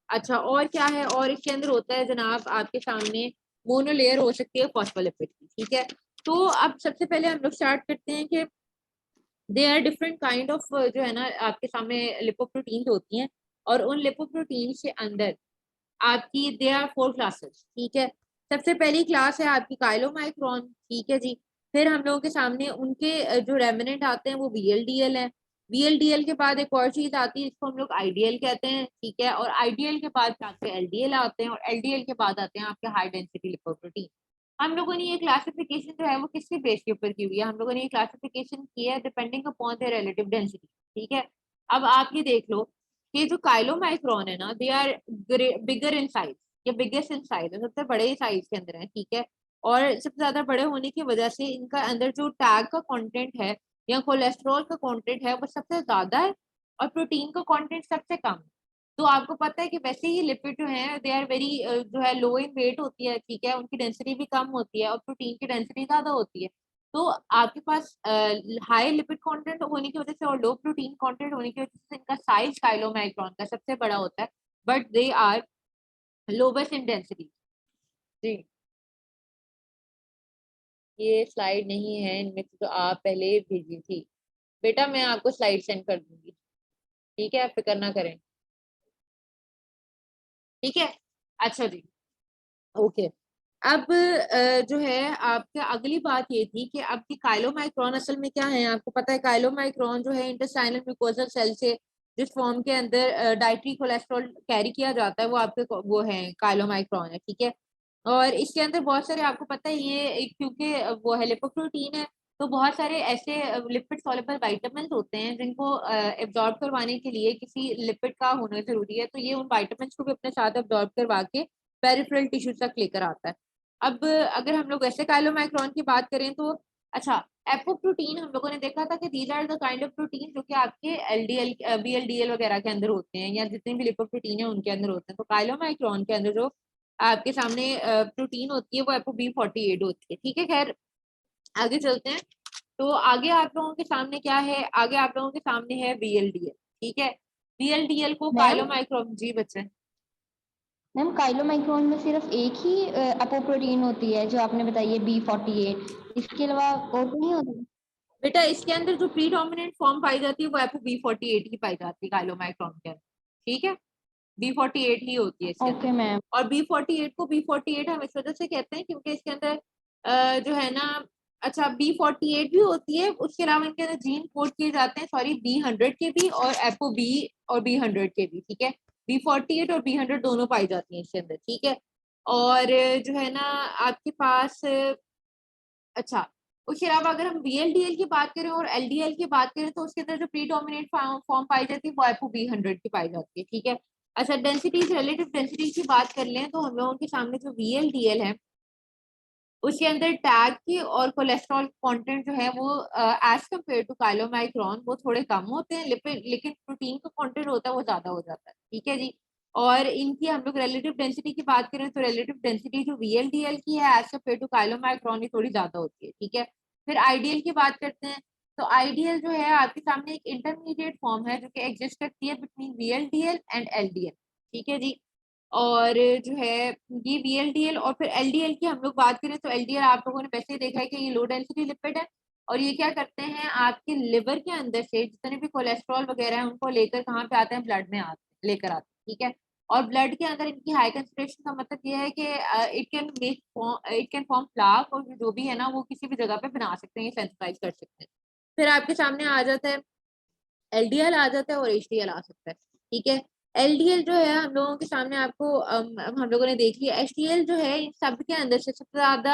अच्छा, और क्या है, और इसके अंदर होता है जनाब आपके सामने मोनोलेयर हो सकती है फॉस्फोलिपिड की, ठीक है। तो अब सबसे पहले हम लोग स्टार्ट करते हैं कि they are different kind of जो है ना आपके सामने लिपोप्रोटीन होती हैं। और उन लिपोप्रोटीन के अंदर आपकी दे आर 4 क्लासेस, ठीक है। सबसे पहली क्लास है आपकी काइलोमाइक्रोन, ठीक है जी। फिर हम लोगों के सामने उनके जो रेमिनेंट आते हैं वो VLDL है। VLDL के बाद एक और चीज आती है जिसको हम लोग आईडीएल कहते हैं, ठीक है। और आईडीएल के बाद आपके एलडीएल आते हैं और एलडीएल के बाद आते हैं आपके हाई डेंसिटी लिपोप्रोटीन। हम लोगों ने ये क्लासिफिकेशन जो है वो किसके बेस के ऊपर की हुई है, हम लोगों ने ये क्लासिफिकेशन की है depending upon the relative density, ठीक है। अब आप ये देख लो कि जो काइलोमाइक्रोन है ना, they are bigger in size, ये बिगेस्ट इन साइज है, सबसे बड़े साइज के अंदर है, ठीक है। और सबसे ज्यादा बड़े होने की वजह से इनका अंदर जो टैग का कंटेंट है या कोलेस्ट्रॉल का कंटेंट है वो सबसे ज्यादा है और प्रोटीन का कंटेंट सबसे कम है। तो आपको पता है कि वैसे ही लिपिड जो है दे आर वेरी जो है लो इन वेट होती है, ठीक है। उनकी डेंसिटी भी कम होती है और प्रोटीन की डेंसिटी ज्यादा होती है। तो आपके पास हाई लिपिड कंटेंट होने की वजह से और लो प्रोटीन कंटेंट होने की वजह से इनका साइज काइलोमाइक्रोन का सबसे बड़ा होता है, but they are lowest in density. जी, ये स्लाइड नहीं है इनमें से, तो आप पहले भेजी थी। बेटा मैं आपको स्लाइड सेंड कर दूंगी, ठीक है, आप फिक्र ना करें, ठीक है। अच्छा जी, ओके। अब जो है आपका अगली बात ये थी कि आपकी काइलोमाइक्रोन असल में क्या है। आपको पता है काइलोमाइक्रोन जो है इंटेस्टाइनल म्यूकोजल सेल से जिस फॉर्म के अंदर डाइटरी कोलेस्ट्रॉल कैरी किया जाता है वो आपके वो है काइलोमाइक्रोन है, ठीक है। और इसके अंदर बहुत सारे आपको पता है क्योंकि वो है लिपोप्रोटीन है, तो बहुत सारे ऐसे लिपिड सॉल्युबल विटामिन होते हैं जिनको एब्जॉर्ब करवाने के लिए किसी लिपिड का होना जरूरी है, तो ये उन विटामिन को भी अपने साथ एब्जॉर्ब करवा के पेरिफेरल टिश्यू तक लेकर आता है। अब अगर हम लोग ऐसे काइलोमाइक्रोन की बात करें तो अच्छा, एपोप्रोटीन हम लोगों ने देखा था कि these are the kind of protein जो कि आपके एलडीएल बीएलडीएल वगैरह के अंदर होते हैं, या जितने भी लिपोप्रोटीन है उनके अंदर होते हैं। तो काइलोमाइक्रोन के अंदर जो आपके सामने प्रोटीन होती है वो एपोB48 होती है, ठीक है। खैर आगे चलते हैं। तो आगे आप लोगों के सामने क्या है, आगे आप लोगों के सामने है बीएलडीएल, ठीक है। बीएलडीएल को मैम काइलोमाइक्रोन, जी बच्चे। मैम काइलोमाइक्रोन में सिर्फ एक ही अपोप्रोटीन होती है जो आपने बताई है B48, इसके अलावा और तो नहीं होती? बेटा इसके अंदर जो प्रीडोमिनेंट फॉर्म पाई जाती है वो एपोB48 ही पाई जाती है काइलोमाइक्रोन के अंदर, ठीक है। B48 ही होती है इसके अंदर। Okay ma'am. और B48 को B48 हम इस वजह से कहते हैं क्योंकि इसके अंदर जो है ना, अच्छा B48 भी होती है, उसके अलावा इनके अंदर जीन कोड किए जाते हैं, सॉरी B100 के भी और एपोB और B100 के भी, ठीक है। B48 और B100 दोनों पाई जाती हैं इसके अंदर, ठीक है। और जो है ना आपके पास अच्छा, उसके अलावा अगर हम VLDL की बात करें और LDL की बात करें तो उसके अंदर जो प्रीडोमिनेंट फॉर्म पाई जाती है वो ApoB100 की पाई जाती है, ठीक है। अच्छा, डेंसिटीज, रिलेटिव डेंसिटी की बात कर लें तो हम लोगों के सामने जो VLDL है उसके अंदर टैग की और कोलेस्ट्रॉल कंटेंट जो है वो एज कम्पेयर टू काइलोमाइक्रोन वो थोड़े कम होते हैं, लेकिन प्रोटीन का कंटेंट होता है वो ज्यादा हो जाता है, ठीक है जी। और इनकी हम लोग रिलेटिव डेंसिटी की बात करें तो रिलेटिव डेंसिटी जो VLDL की है एज कम्पेयर टू काइलोमाइक्रोन थोड़ी ज्यादा होती है, ठीक है। फिर आइडियल की बात करते हैं तो आइडियल जो है आपके सामने एक इंटरमीडिएट फॉर्म है जो कि एग्जिस्ट करती है बिटवीन VLDL एंड LDL, ठीक है जी। और जो है ये VLDL और फिर LDL की हम लोग बात करें तो LDL आप लोगों ने वैसे ही देखा है कि ये लो डेंसिटी लिपिड है, और ये क्या करते हैं आपके लिवर के अंदर से जितने भी कोलेस्ट्रॉल वगैरह है उनको लेकर कहाँ पे आते हैं, ब्लड में आते लेकर आते हैं, ठीक है। और ब्लड के अंदर इनकी हाई कंसंट्रेशन का मतलब ये है कि इट कैन फॉर्म प्लाक, और जो भी है ना वो किसी भी जगह पे बना सकते हैं, ये सेंसिटाइज कर सकते हैं। फिर आपके सामने आ जाता है LDL आ जाता है और HDL आ सकता है, ठीक है। LDL जो है हम लोगों के सामने आपको हम लोगों ने देख लिया। HDL जो है इन सब के अंदर से सबसे ज्यादा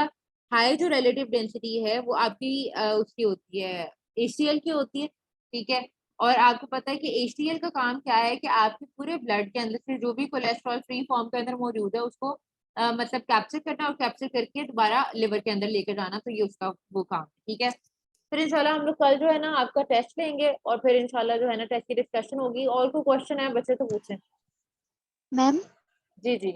हाई जो रिलेटिव डेंसिटी है वो आपकी उसकी होती है, HDL की होती है, ठीक है। और आपको पता है कि HDL का काम क्या है कि आपके पूरे ब्लड के अंदर से जो भी कोलेस्ट्रॉल फ्री फॉर्म के अंदर मौजूद है उसको मतलब कैप्चर करना और कैप्चर करके दोबारा लिवर के अंदर लेकर जाना, तो ये उसका वो काम है, ठीक है। फिर इंशाल्लाह हम लोग कल जो है ना आपका टेस्ट लेंगे और फिर इंशाल्लाह जो है ना टेस्ट की डिस्कशन होगी। और कोई क्वेश्चन है बच्चे तो पूछें। मैम जी जी।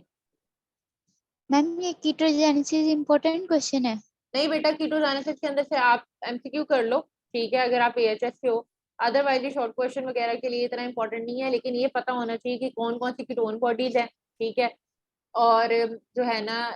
मैम ये कीटोजेनेसिस इम्पोर्टेंट क्वेश्चन है। नहीं बेटा, कीटोजेनेसिस के अंदर से आप MCQ कर लो, ठीक है, अगर आप AHS से हो। अदरवाइज ये शॉर्ट क्वेश्चन वगैरह के लिए इतना इंपॉर्टेंट नहीं है, लेकिन ये पता होना चाहिए कि कौन कौन सी कीटोन बॉडीज है, ठीक है। और जो है ना